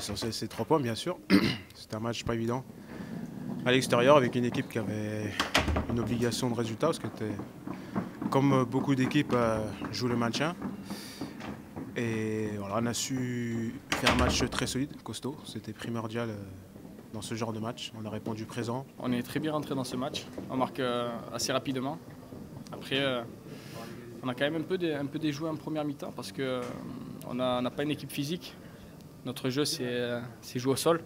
l'essentiel c'est 3 points bien sûr. C'était un match pas évident à l'extérieur avec une équipe qui avait une obligation de résultat parce que comme beaucoup d'équipes jouent le maintien. Et voilà, on a su faire un match très solide, costaud. C'était primordial dans ce genre de match. On a répondu présent. On est très bien rentré dans ce match. On marque assez rapidement. Après, on a quand même un peu déjoué en première mi-temps parce qu'on n'a pas une équipe physique. Notre jeu, c'est jouer au sol.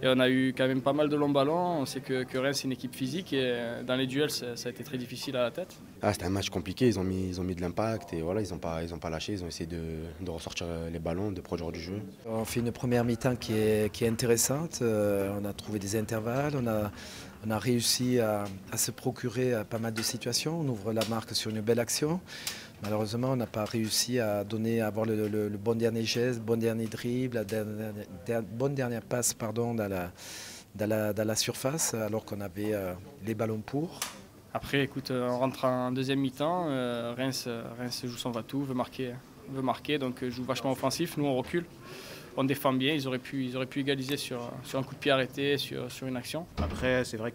Et on a eu quand même pas mal de longs ballons. On sait que Reims, c'est une équipe physique. Et dans les duels, ça a été très difficile à la tête. Ah, c'était un match compliqué. Ils ont mis de l'impact. Et voilà, ils ont pas lâché. Ils ont essayé de ressortir les ballons, de produire du jeu. On fait une première mi-temps qui est intéressante. On a trouvé des intervalles. On a réussi à se procurer pas mal de situations. On ouvre la marque sur une belle action. Malheureusement, on n'a pas réussi à avoir le bon dernier geste, le bon dernier dribble, la bonne dernière passe dans la surface, alors qu'on avait les ballons pour. Après, écoute, on rentre en deuxième mi-temps. Reims joue son va-tout, veut marquer, donc joue vachement offensif. Nous, on recule. On défend bien, ils auraient pu égaliser sur un coup de pied arrêté, sur une action. Après, c'est vrai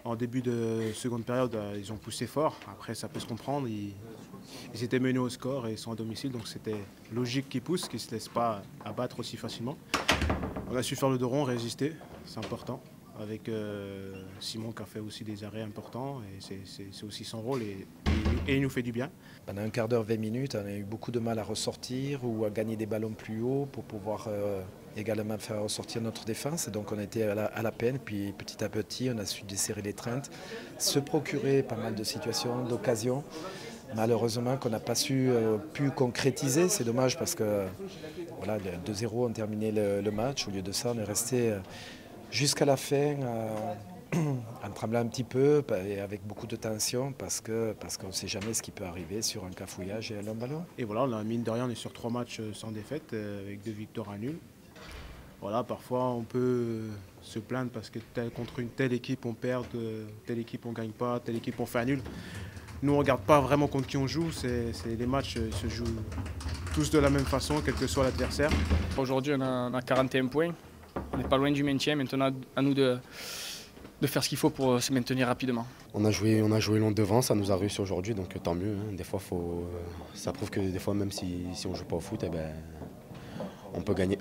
en début de seconde période, ils ont poussé fort. Après, ça peut se comprendre. Ils étaient menés au score et ils sont à domicile, donc c'était logique qu'ils poussent, qu'ils ne se laissent pas abattre aussi facilement. On a su faire le dos rond, résister, c'est important. Avec Simon qui a fait aussi des arrêts importants et c'est aussi son rôle et il nous fait du bien. Pendant un quart d'heure, 20 minutes, on a eu beaucoup de mal à ressortir ou à gagner des ballons plus hauts pour pouvoir également faire ressortir notre défense. Donc on était à la peine, puis petit à petit on a su desserrer les treintes, se procurer pas mal de situations, d'occasions. Malheureusement qu'on n'a pas pu concrétiser, c'est dommage parce que voilà, 2-0 on terminé le match. Au lieu de ça, on est resté jusqu'à la fin en tremblant un petit peu et avec beaucoup de tension parce qu'on ne sait jamais ce qui peut arriver sur un cafouillage et un long ballon. Et voilà, mine de rien, on est sur 3 matchs sans défaite avec 2 victoires à nul. Voilà, parfois on peut se plaindre parce que contre une telle équipe on perd, telle équipe on ne gagne pas, telle équipe on fait un nul. Nous on ne regarde pas vraiment contre qui on joue, les matchs se jouent tous de la même façon, quel que soit l'adversaire. Aujourd'hui on a 41 points, on n'est pas loin du maintien, maintenant à nous de faire ce qu'il faut pour se maintenir rapidement. On a joué long devant, ça nous a réussi aujourd'hui, donc tant mieux. Hein. Des fois, ça prouve que des fois, même si on ne joue pas au foot, on peut gagner.